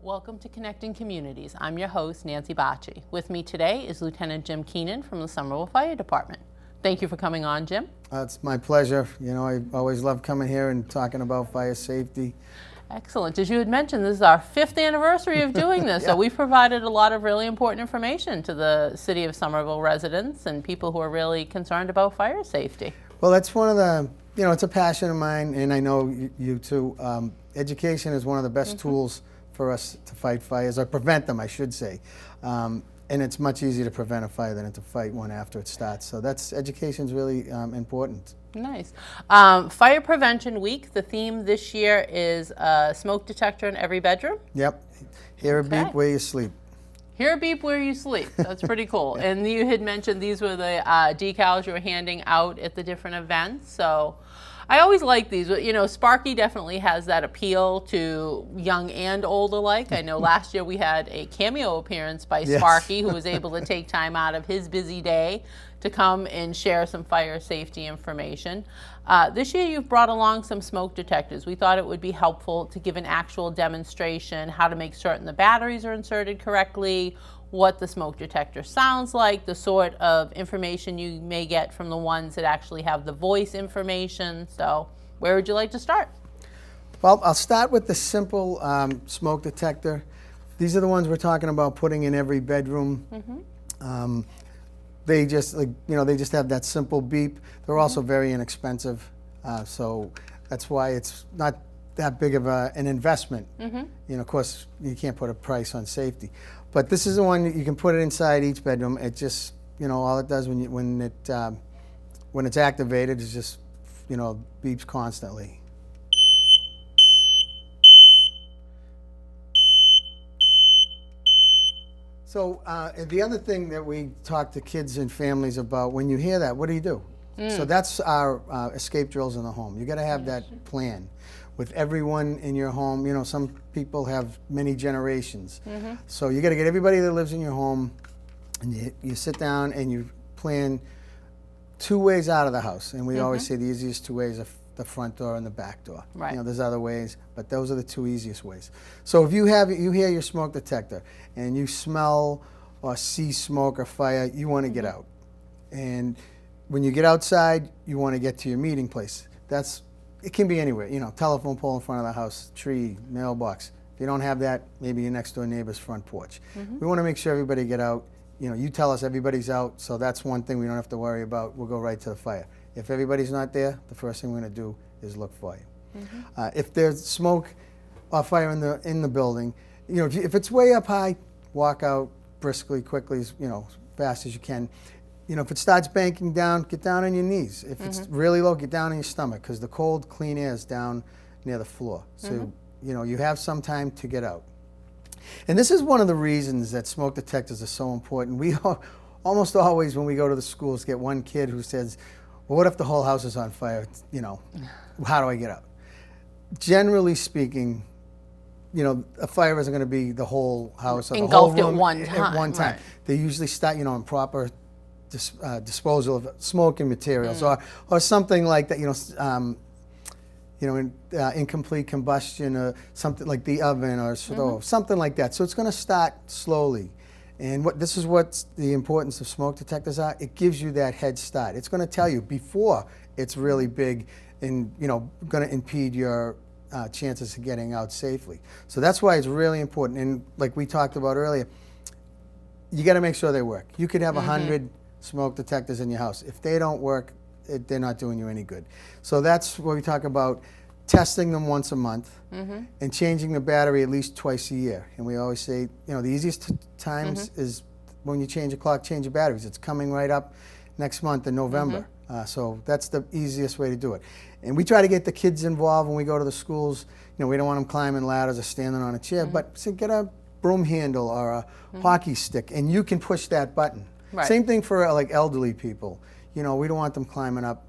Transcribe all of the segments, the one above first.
Welcome to Connecting Communities. I'm your host, Nancy Bacci. With me today is Lieutenant Jim Keenan from the Somerville Fire Department. Thank you for coming on, Jim. It's my pleasure. You know, I always love coming here and talking about fire safety. Excellent. As you had mentioned, this is our 5th anniversary of doing this, so we've provided a lot of really important information to the City of Somerville residents and people who are really concerned about fire safety. Well, that's one of the, you know, it's a passion of mine, and I know you too. Education is one of the best tools for us to fight fires, or prevent them, I should say. And it's much easier to prevent a fire than to fight one after it starts. So education's really important. Nice. Fire Prevention Week, the theme this year is smoke detector in every bedroom. Yep. Hear a beep where you sleep. Hear a beep where you sleep. That's pretty cool. And you had mentioned these were the decals you were handing out at the different events. So I always like these. You know, Sparky definitely has that appeal to young and old alike. I know last year we had a cameo appearance by Sparky, who was able to take time out of his busy day to come and share some fire safety information. This year you've brought along some smoke detectors. We thought it would be helpful to give an actual demonstration, how to make certain the batteries are inserted correctly, what the smoke detector sounds like, the sort of information you may get from the ones that actually have the voice information. So where would you like to start? Well, I'll start with the simple smoke detector. These are the ones we're talking about putting in every bedroom. They just, they just have that simple beep. They're also very inexpensive, so that's why it's not that big of an investment. You know, of course, you can't put a price on safety, but this is the one that you can put it inside each bedroom. It just, all it does when it's activated is just, beeps constantly. So the other thing that we talk to kids and families about, when you hear that, what do you do? So that's our escape drills in the home. You got to have that plan with everyone in your home. You know, some people have many generations. So you got to get everybody that lives in your home, and you sit down and you plan 2 ways out of the house. And we always say the easiest 2 ways are the front door and the back door. Right. There's other ways, but those are the 2 easiest ways. So if you hear your smoke detector and you smell or see smoke or fire, you want to get out. And when you get outside, you want to get to your meeting place. It can be anywhere, telephone pole in front of the house, tree, mailbox. If you don't have that, maybe your next door neighbor's front porch. We want to make sure everybody get out. You tell us everybody's out, so that's one thing we don't have to worry about. We'll go right to the fire. If everybody's not there, the first thing we're going to do is look for you. If there's smoke or fire in the building, if it's way up high, walk out briskly, quickly, as fast as you can. If it starts banking down, get down on your knees. If it's really low, get down on your stomach, because the cold, clean air is down near the floor. So you have some time to get out. And this is one of the reasons that smoke detectors are so important. We almost always, when we go to the schools, get one kid who says, well, what if the whole house is on fire? How do I get out? Generally speaking, a fire isn't going to be the whole house or the whole room at one time. Right. They usually start, in proper disposal of smoke and materials, or something like that. Incomplete combustion, or something like the oven or stove, something like that. So it's going to start slowly. And this is what the importance of smoke detectors are. It gives you that head start. It's going to tell you before it's really big and going to impede your chances of getting out safely. So that's why it's really important. And like we talked about earlier, you got to make sure they work. You could have 100 smoke detectors in your house. If they don't work, they're not doing you any good. So that's what we talk about, testing them once a month and changing the battery at least twice a year. And we always say, the easiest times is when you change a clock, change your batteries. It's coming right up next month in November. So that's the easiest way to do it. And we try to get the kids involved when we go to the schools. We don't want them climbing ladders or standing on a chair, but get a broom handle or a hockey stick, and you can push that button. Right. Same thing for like elderly people. We don't want them climbing up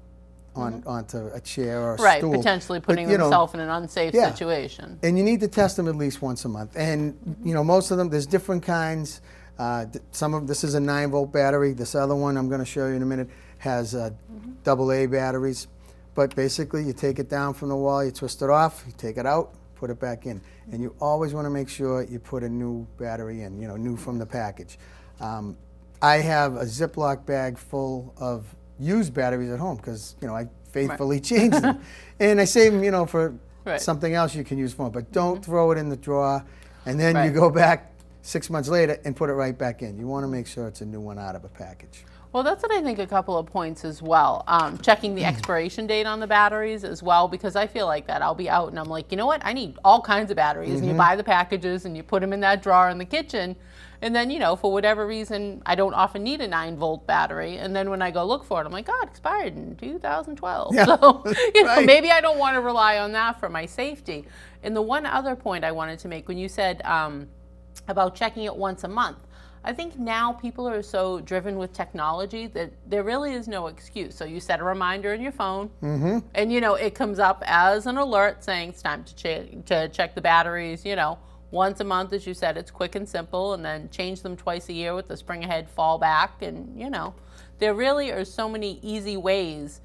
onto a chair or a stool. Right, potentially putting themselves in an unsafe situation. And you need to test them at least once a month. And most of them, there's different kinds. This is a 9-volt battery. This other one I'm going to show you in a minute has AA batteries. But basically, you take it down from the wall, you twist it off, you take it out, put it back in. And you always want to make sure you put a new battery in, you know, new from the package. I have a Ziploc bag full of used batteries at home because, you know, I faithfully change them. And I save them, you know, for something else you can use for them. But don't throw it in the drawer and then you go back 6 months later and put it right back in. You want to make sure it's a new one out of a package. Well, that's what I think, a couple of points as well. Checking the expiration date on the batteries as well, because I feel like that. I'll be out and I'm like, you know what? I need all kinds of batteries. And you buy the packages and you put them in that drawer in the kitchen. And then, you know, for whatever reason, I don't often need a 9-volt battery. And then when I go look for it, I'm like, God, expired in 2012. Yeah. So, you know, maybe I don't want to rely on that for my safety. And the one other point I wanted to make, when you said about checking it once a month, I think now people are so driven with technology that there really is no excuse. So you set a reminder in your phone, and, you know, it comes up as an alert saying it's time to check the batteries, you know, once a month. As you said, it's quick and simple, and then change them twice a year with the spring ahead fallback. And, you know, there really are so many easy ways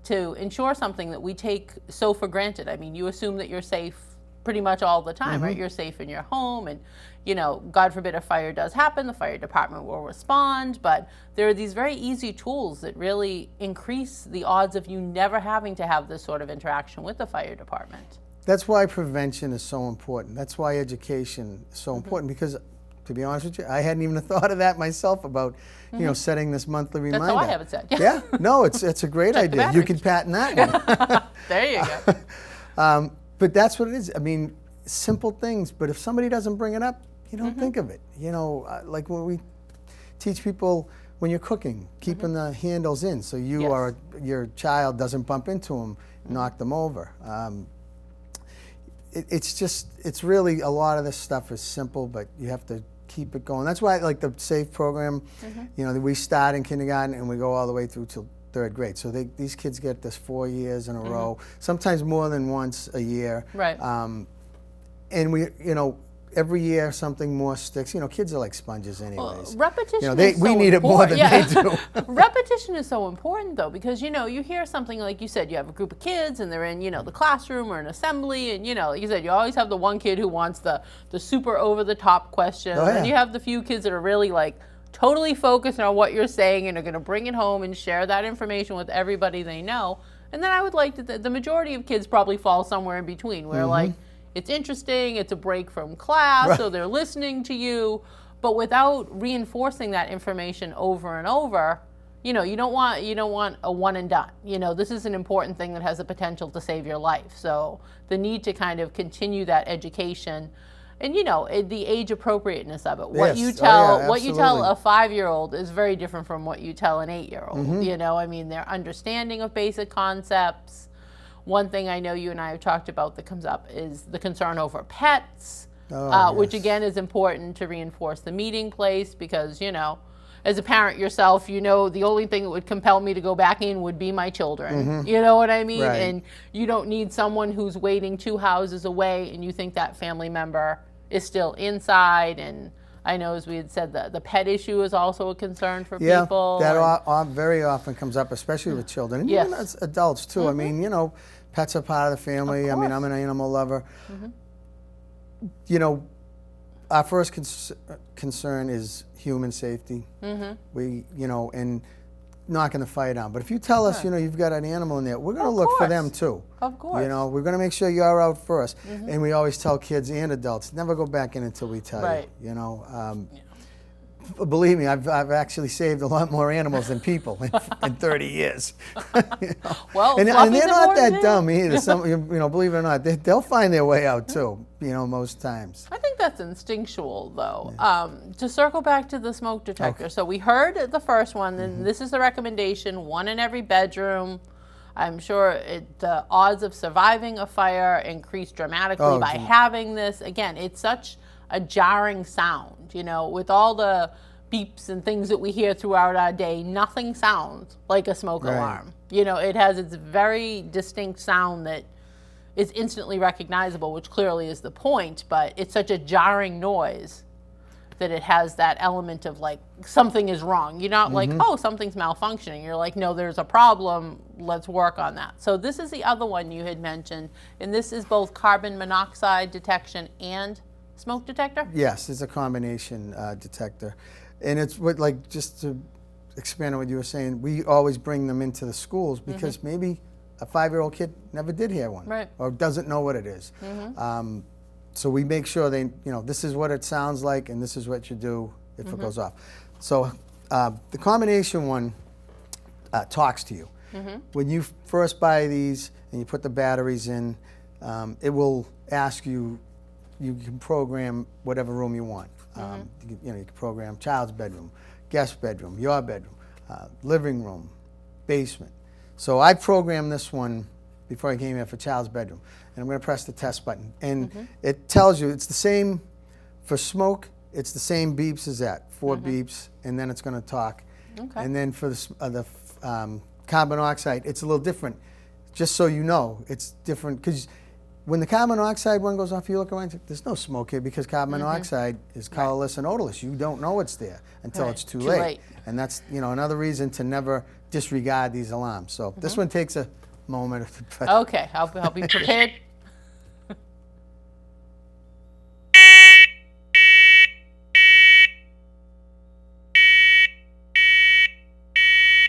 to ensure something that we take so for granted. I mean, you assume that you're safe pretty much all the time, right? You're safe in your home, and, you know, God forbid a fire does happen, the fire department will respond. But there are these very easy tools that really increase the odds of you never having to have this sort of interaction with the fire department. That's why prevention is so important. That's why education is so important, because, to be honest with you, I hadn't even thought of that myself about, you know, setting this monthly reminder. That's how I have it set. Yeah, no, it's a great idea. You can patent that one. There you go. But that's what it is. I mean, simple things, but if somebody doesn't bring it up, you don't think of it. You know, like when we teach people when you're cooking, keeping the handles in so you or your child doesn't bump into them, knock them over. It's really, a lot of this stuff is simple, but you have to keep it going. That's why I like the SAFE program. You know, we start in kindergarten and we go all the way through till 3rd grade. So these kids get this 4 years in a row, sometimes more than once a year. Right. And we, you know, every year something more sticks. You know, kids are like sponges anyways. Repetition you know, is so we need it more than they do. Repetition is so important, though, because, you know, you hear something like you said, you have a group of kids and they're in, you know, the classroom or an assembly, and, you know, like you said, you always have the one kid who wants the super over-the-top question. Oh, yeah. And you have the few kids that are really, like, totally focused on what you're saying and are going to bring it home and share that information with everybody they know. And then I would like to, the majority of kids probably fall somewhere in between, where, like, it's interesting, it's a break from class, so they're listening to you, but without reinforcing that information over and over, you know, you don't want a one and done. You know, this is an important thing that has the potential to save your life. So the need to kind of continue that education, and, you know, the age appropriateness of it. What you tell what you tell a 5-year-old is very different from what you tell an 8-year-old. You know, I mean, their understanding of basic concepts. One thing I know you and I have talked about that comes up is the concern over pets, which again is important to reinforce the meeting place, because, you know, as a parent yourself, you know, the only thing that would compel me to go back in would be my children. You know what I mean? Right. And you don't need someone who's waiting 2 houses away and you think that family member is still inside. And I know, as we had said, the pet issue is also a concern for people. Yeah, that very often comes up, especially with children, and even as adults too. I mean, you know, pets are part of the family. I mean, I'm an animal lover. You know, our first concern is human safety. We, you know, and knocking the fire down. But if you tell us, you know, you've got an animal in there, we're going to look for them too. Of course. You know, we're going to make sure you're out first. And we always tell kids and adults, never go back in until we tell you. You know, believe me, I've actually saved a lot more animals than people in 30 years. You know? Well, and they're not that dumb either. Some, you know, believe it or not, they'll find their way out too. You know, most times. I think that's instinctual, though. To circle back to the smoke detector, so we heard the first one, and this is the recommendation: 1 in every bedroom. I'm sure the odds of surviving a fire increase dramatically by having this. Again, it's such a jarring sound, you know, with all the beeps and things that we hear throughout our day. Nothing sounds like a smoke alarm. You know, it has its very distinct sound that is instantly recognizable, which clearly is the point, but it's such a jarring noise that it has that element of like something is wrong. You're not like, oh, something's malfunctioning. You're like, no, there's a problem. Let's work on that. So this is the other one you had mentioned, and this is both carbon monoxide detection and smoke detector? Yes, it's a combination detector. And it's what, like, just to expand on what you were saying, we always bring them into the schools because maybe a 5-year-old kid never did hear one, Right. or doesn't know what it is. So we make sure they, this is what it sounds like, and this is what you do if it goes off. So the combination one talks to you. When you first buy these and you put the batteries in, it will ask you. You can program whatever room you want. You can program child's bedroom, guest bedroom, your bedroom, living room, basement. So I programmed this one before I came here for child's bedroom. And I'm going to press the test button. And it tells you, it's the same for smoke, it's the same beeps as that, 4 beeps, and then it's going to talk. Okay. And then for the carbon monoxide, it's a little different. Just so you know, it's different, because when the carbon monoxide one goes off, you look around, there's no smoke here because carbon monoxide is colorless and odorless. You don't know it's there until it's too late. And that's another reason to never disregard these alarms. So this one takes a moment. Okay, I'll be prepared.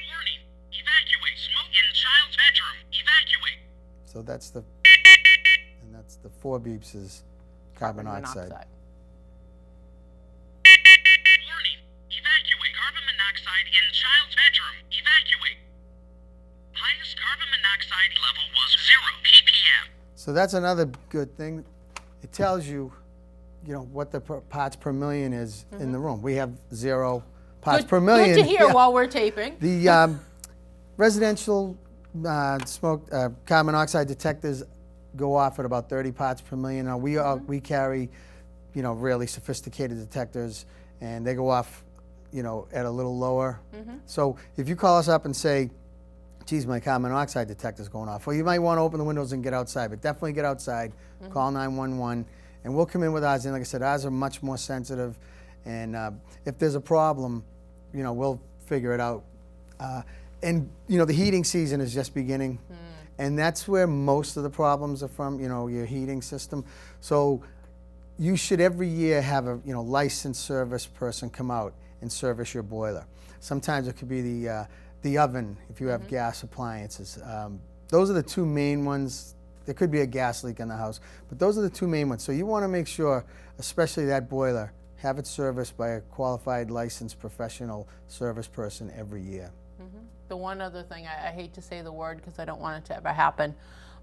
Warning, evacuate, smoke in child's bedroom, evacuate. So that's the 4 beeps is carbon monoxide. Warning, evacuate, carbon monoxide in child's bedroom, evacuate. Highest carbon monoxide level was 0 ppm. So that's another good thing. It tells you, what the parts per million is in the room. We have 0 parts per million. Good to hear while we're taping. The residential smoke carbon monoxide detectors go off at about 30 parts per million. Now we carry, really sophisticated detectors, and they go off, at a little lower. So if you call us up and say, geez, my carbon monoxide detector's going off, well, you might want to open the windows and get outside, but definitely get outside, call 911, and we'll come in with ours. And like I said, ours are much more sensitive, and if there's a problem, we'll figure it out. And the heating season is just beginning. And that's where most of the problems are from, your heating system. So you should every year have a licensed service person come out and service your boiler. Sometimes it could be the oven if you have gas appliances. Those are the 2 main ones. There could be a gas leak in the house, but those are the 2 main ones. So you want to make sure, especially that boiler, have it serviced by a qualified, licensed, professional service person every year. The one other thing, I hate to say the word because I don't want it to ever happen,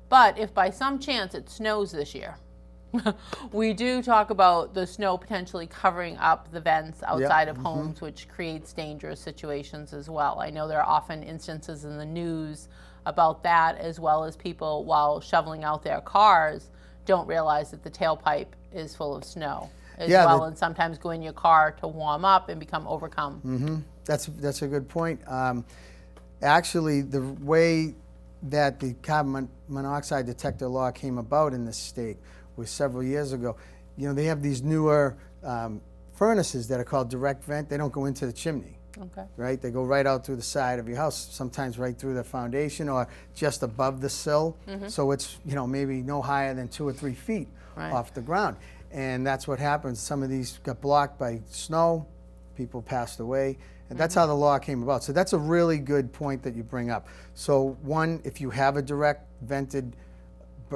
but if by some chance it snows this year, we do talk about the snow potentially covering up the vents outside of homes, which creates dangerous situations as well. I know there are often instances in the news about that, as well as people, while shoveling out their cars, don't realize that the tailpipe is full of snow as well, and sometimes go in your car to warm up and become overcome. That's a good point. Actually, the way that the carbon monoxide detector law came about in this state was several years ago. They have these newer furnaces that are called direct vent. They don't go into the chimney. Okay. Right? They go right out through the side of your house, sometimes right through the foundation or just above the sill. So it's, maybe no higher than 2 or 3 feet off the ground. And that's what happens. Some of these got blocked by snow. People passed away. And that's how the law came about. So that's a really good point that you bring up. So one, if you have a direct vented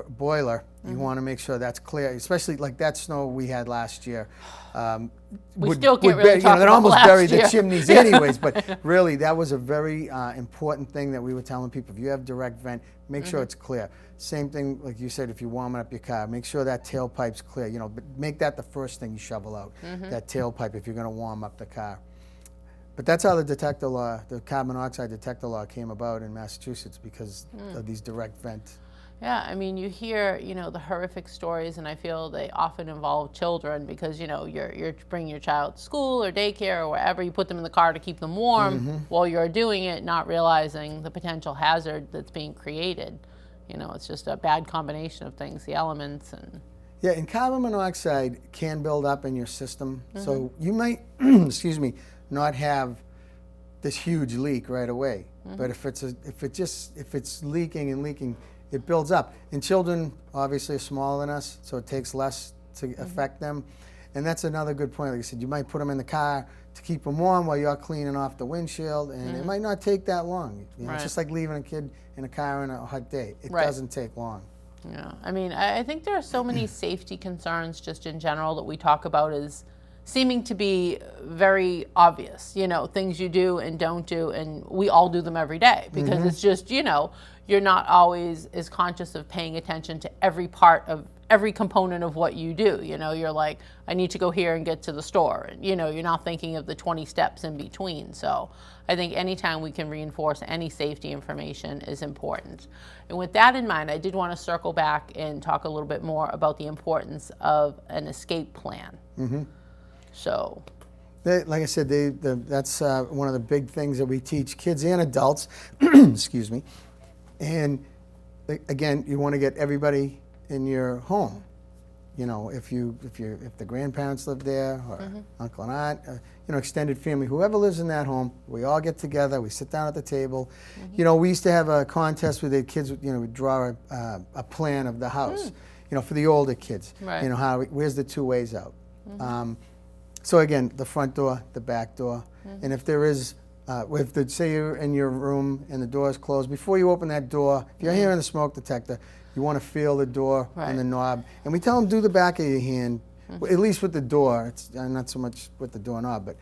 boiler, you want to make sure that's clear, especially like that snow we had last year. We still can't really talk about almost last buried year. the chimneys anyways, but really that was a very important thing that we were telling people. If you have direct vent, make sure it's clear. Same thing, like you said, if you're warming up your car, make sure that tailpipe's clear. But make that the first thing you shovel out, that tailpipe, if you're going to warm up the car. But that's how the detector law, the carbon monoxide detector law came about in Massachusetts, because of these direct vent. Yeah, I mean, you hear, the horrific stories, and I feel they often involve children because, you're bringing your child to school or daycare or wherever, you put them in the car to keep them warm while you're doing it, not realizing the potential hazard that's being created. It's just a bad combination of things, the elements and... Yeah, and carbon monoxide can build up in your system. So you might, excuse me, not have this huge leak right away. But if it's leaking and leaking, it builds up. And children obviously are smaller than us, so it takes less to affect them. And that's another good point. Like I said, you might put them in the car to keep them warm while you're cleaning off the windshield, and it might not take that long. You know, Right. It's just like leaving a kid in a car on a hot day. It Right. doesn't take long. Yeah, I mean, I think there are so many safety concerns just in general that we talk about as seeming to be very obvious, you know, things you do and don't do, and we all do them every day because it's just, you know, you're not always as conscious of paying attention to every part of every component of what you do. You know, you're like, I need to go here and get to the store. And, you know, you're not thinking of the 20 steps in between. So I think anytime we can reinforce any safety information is important. And with that in mind, I did want to circle back and talk a little bit more about the importance of an escape plan. So, Like I said, that's one of the big things that we teach kids and adults. Excuse me. And again, you want to get everybody in your home. You know, if the grandparents live there, or uncle and aunt, you know, extended family, whoever lives in that home, we all get together. We sit down at the table. You know, we used to have a contest where the kids, you know, would draw a plan of the house. You know, for the older kids. Right. You know, where's the two ways out. So again, the front door, the back door, and if there is, say you're in your room and the door is closed, before you open that door, if you're hearing the smoke detector, you want to feel the door and the knob. And we tell them do the back of your hand, at least with the door. It's not so much with the doorknob, but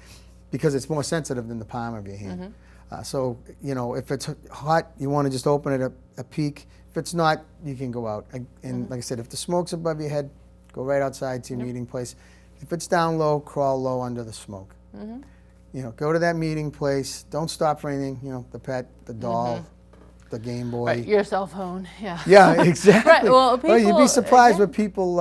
because it's more sensitive than the palm of your hand. So, you know, if it's hot, you want to just open it a peek. If it's not, you can go out. And like I said, if the smoke's above your head, go right outside to your meeting place. If it's down low, crawl low under the smoke. You know, go to that meeting place. Don't stop for anything. You know, the pet, the doll, the Game Boy. right, your cell phone, yeah. Yeah, exactly. Right, well, you'd people- be surprised what people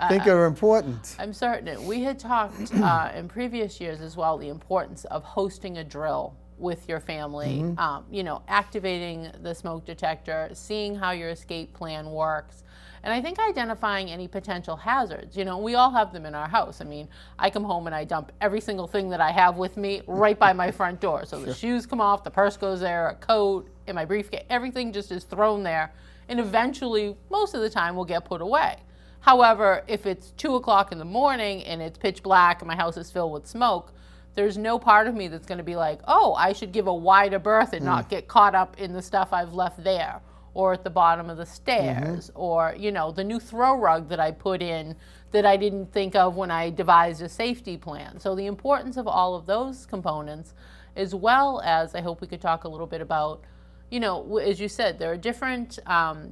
think are important. I'm certain. We had talked in previous years as well the importance of hosting a drill with your family, you know, activating the smoke detector, seeing how your escape plan works, and I think identifying any potential hazards. You know, we all have them in our house. I mean, I come home and I dump every single thing that I have with me right by my front door. So the shoes come off, the purse goes there, a coat, in my briefcase, everything just is thrown there, and eventually, most of the time, will get put away. However, if it's 2 o'clock in the morning and it's pitch black and my house is filled with smoke, there's no part of me that's going to be like, oh, I should give a wider berth and not get caught up in the stuff I've left there, or at the bottom of the stairs, or, you know, the new throw rug that I put in that I didn't think of when I devised a safety plan. So the importance of all of those components, as well as, I hope we could talk a little bit about, you know, as you said, there are different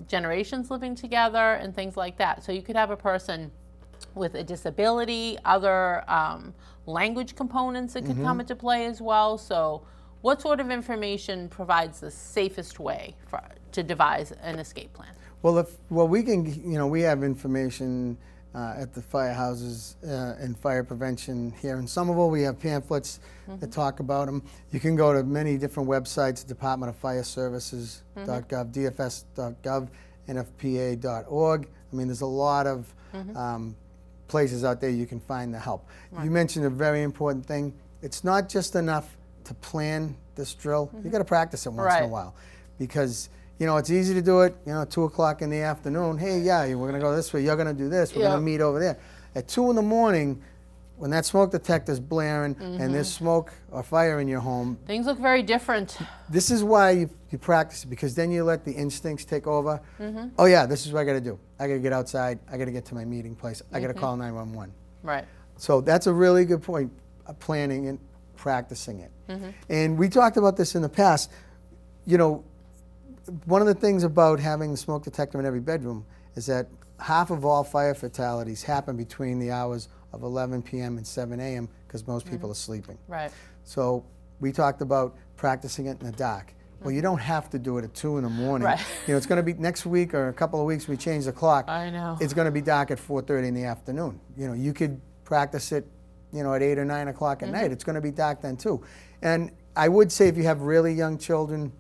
generations living together and things like that. So you could have a person with a disability, other language components that could come into play as well. So what sort of information provides the safest way to devise an escape plan? Well, we can, you know, we have information at the firehouses and fire prevention here in Somerville. We have pamphlets that talk about them. You can go to many different websites, Department of Fire Services.gov, DFS.gov, NFPA.org. I mean, there's a lot of places out there you can find the help. You mentioned a very important thing. It's not just enough to plan this drill. You got to practice it once in a while, because you know it's easy to do it. You know, 2 o'clock in the afternoon. Hey, yeah, we're gonna go this way. You're gonna do this. We're gonna meet over there. At 2 in the morning, when that smoke detector's blaring and there's smoke or fire in your home, Things look very different. this is why you practice it, because then you let the instincts take over. Oh yeah, this is what I got to do. I got to get outside. I got to get to my meeting place. I got to call 911. Right. So that's a really good point, planning and practicing it. And we talked about this in the past. You know, one of the things about having the smoke detector in every bedroom is that half of all fire fatalities happen between the hours of 11 p.m. and 7 a.m. because most people are sleeping. Right. So we talked about practicing it in the dark. Well, you don't have to do it at 2 in the morning. Right. You know, it's going to be next week or a couple of weeks we change the clock. I know. It's going to be dark at 4:30 in the afternoon. You know, you could practice it, you know, at 8 or 9 o'clock at night. It's going to be dark then too. And I would say if you have really young children,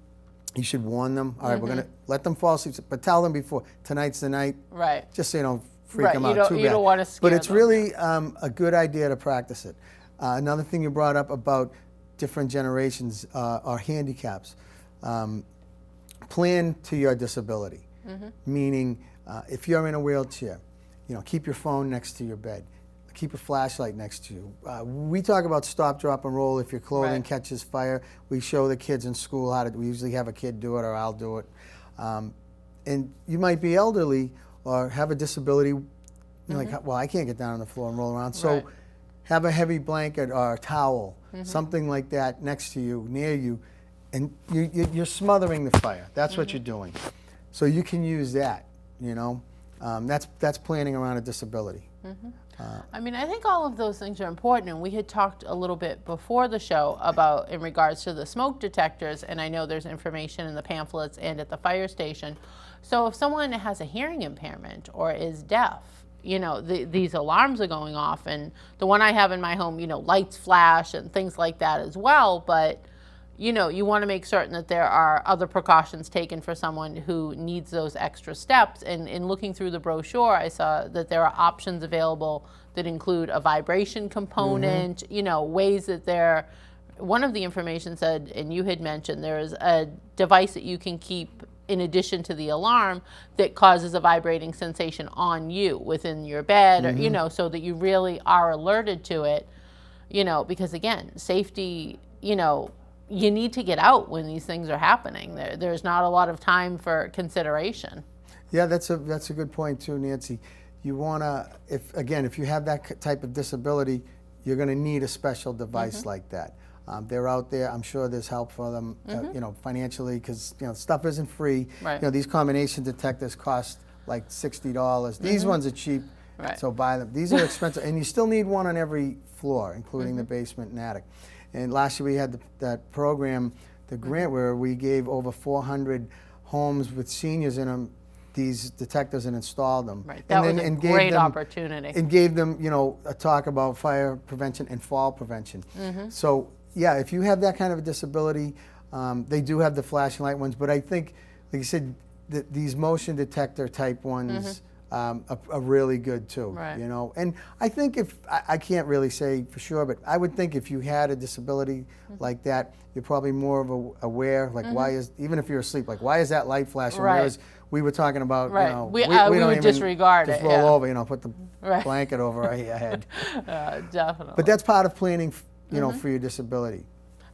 you should warn them. All right, we're going to let them fall asleep, but tell them before, tonight's the night. Right. Just so you don't freak Right, them you out don't- too you bad. don't wanna scare But it's them, really a good idea to practice it. Another thing you brought up about different generations are handicaps. Plan to your disability, meaning if you're in a wheelchair, keep your phone next to your bed. Keep a flashlight next to you. We talk about stop, drop, and roll if your clothing Right. catches fire. We show the kids in school how to. We usually have a kid do it, or I'll do it. And you might be elderly or have a disability. You're like, well, I can't get down on the floor and roll around. So Right. have a heavy blanket or a towel, something like that next to you, near you, and you're smothering the fire. That's what you're doing. So you can use that. That's planning around a disability. I mean, I think all of those things are important, and we had talked a little bit before the show about in regards to the smoke detectors, and I know there's information in the pamphlets and at the fire station. So if someone has a hearing impairment or is deaf, these alarms are going off, and the one I have in my home, lights flash and things like that as well, but you want to make certain that there are other precautions taken for someone who needs those extra steps. And in looking through the brochure, I saw that there are options available that include a vibration component, ways that one of the information said, and you had mentioned, there's a device that you can keep in addition to the alarm that causes a vibrating sensation on you within your bed, or, so that you really are alerted to it, because again, safety, you need to get out when these things are happening. There's not a lot of time for consideration. Yeah, that's a good point too, Nancy. You want to, if you have that type of disability, you're going to need a special device like that. They're out there. I'm sure there's help for them, financially, because stuff isn't free. Right. These combination detectors cost like $60. These ones are cheap, Right. so buy them. These are expensive, and you still need one on every floor, including the basement and attic. And last year we had that program, the grant, where we gave over 400 homes with seniors in them these detectors and installed them. Right. That was a great opportunity. And gave them, a talk about fire prevention and fall prevention. So, yeah, if you have that kind of a disability, they do have the flashing light ones, but I think, like you said, these motion detector type ones are really good too. Right. And I think I can't really say for sure, but I would think if you had a disability like that, you're probably more of aware, like why is, even if you're asleep, like why is that light flashing? Right. Whereas we were talking about, Right. We don't would even disregard just it, roll yeah. over, put the Right. blanket over our head. Definitely. But that's part of planning, for your disability.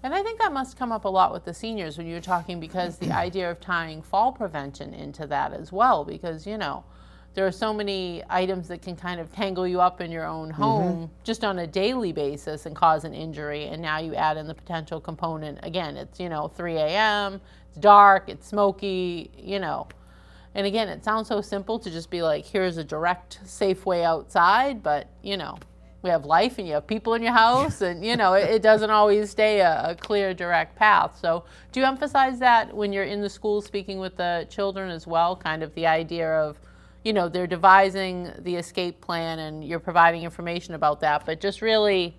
And I think that must come up a lot with the seniors when you're talking, because the idea of tying fall prevention into that as well, because, there are so many items that can kind of tangle you up in your own home just on a daily basis and cause an injury. And now you add in the potential component. Again, it's, 3 a.m., it's dark, it's smoky, And again, it sounds so simple to just be like, here's a direct, safe way outside, but, we have life and you have people in your house, and it doesn't always stay a clear, direct path. So do you emphasize that when you're in the school speaking with the children as well, kind of the idea of, they're devising the escape plan and you're providing information about that, but just really,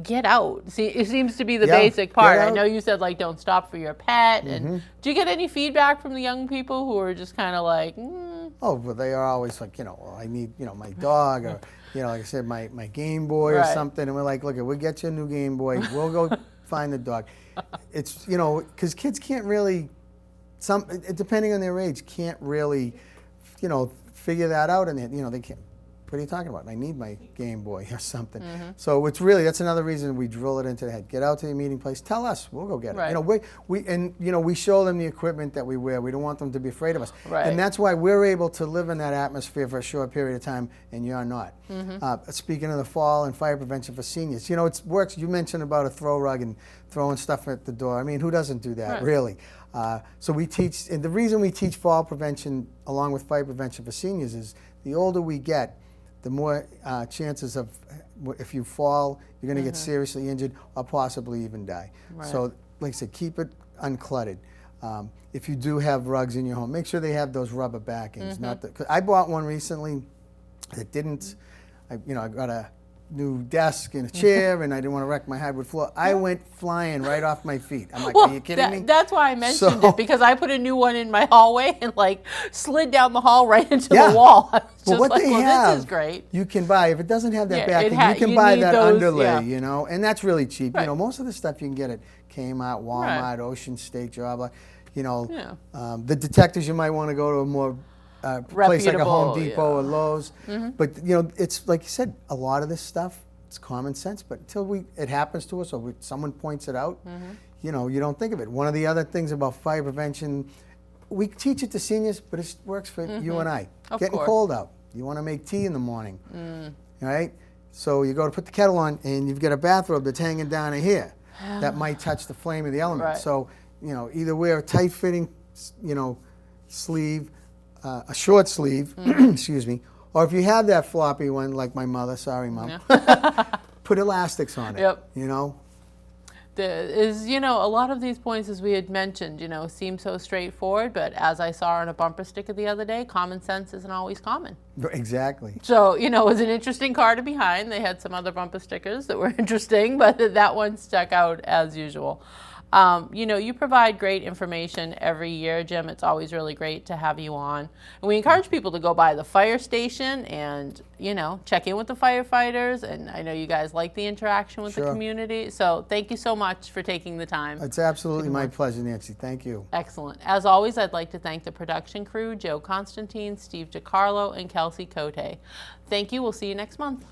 get out. See, it seems to be the basic part. I know you said like don't stop for your pet, and do you get any feedback from the young people who are just kind of like, Oh, but they are always like, well, I need, my dog, or, like I said, my Game Boy or Right. something. And we're like, look, we'll get you a new Game Boy. We'll go find the dog. It's, because kids can't really, depending on their age, can't really, figure that out. And, they can't. What are you talking about? I need my Game Boy or something. So it's really, that's another reason we drill it into the head. Get out to the meeting place. Tell us. We'll go get it. Right. We show them the equipment that we wear. We don't want them to be afraid of us. Right. And that's why we're able to live in that atmosphere for a short period of time, and you're not. Speaking of the fall and fire prevention for seniors, it works. You mentioned about a throw rug and throwing stuff at the door. I mean, who doesn't do that, really? So we teach, and the reason we teach fall prevention along with fire prevention for seniors is the older we get, the more chances of, if you fall, you're going to get seriously injured or possibly even die. Right. So, like I said, keep it uncluttered. If you do have rugs in your home, make sure they have those rubber backings. Cause I bought one recently that didn't. I got a new desk and a chair, and I didn't want to wreck my hardwood floor. I went flying right off my feet. I'm like, Well, are you kidding me? that's why I mentioned So- it, because I put a new one in my hallway and like slid down the hall right into Yeah. the wall. I was Well, just what like, they well, have, this is great. you can buy. If it doesn't have that Yeah, backing, you you can buy need that those, underlay, yeah. you know, and that's really cheap. Right. You know, most of the stuff you can get at Kmart, Walmart, Ocean State, Job, you know, Yeah. the detectors you might want to go to a more place like a Home Reputable, Depot or yeah. Lowe's. But you know, it's like you said, a lot of this stuff, it's common sense. But until it happens to us or someone points it out, you know, you don't think of it. One of the other things about fire prevention, we teach it to seniors, but it works for you and I. Of Getting course. cold out, you want to make tea in the morning, right? So you go to put the kettle on, and you've got a bathrobe that's hanging down to here that might touch the flame of the element. Right. So you know, either wear a tight-fitting, you know, sleeve, a short sleeve, excuse me, or if you have that floppy one like my mother, sorry mom, put elastics on it. Yep. You know. You know, a lot of these points, as we had mentioned, you know, seem so straightforward, but as I saw on a bumper sticker the other day, common sense isn't always common. Exactly. So, you know, it was an interesting car to behind. They had some other bumper stickers that were interesting, but that one stuck out as usual. You know, you provide great information every year, Jim. It's always really great to have you on. And we encourage people to go by the fire station and, you know, check in with the firefighters. And I know you guys like the interaction with the Sure. community. So thank you so much for taking the time. It's absolutely my pleasure, Nancy. Thank you. Excellent. As always, I'd like to thank the production crew, Joe Constantine, Steve DiCarlo, and Kelsey Cote. Thank you. We'll see you next month.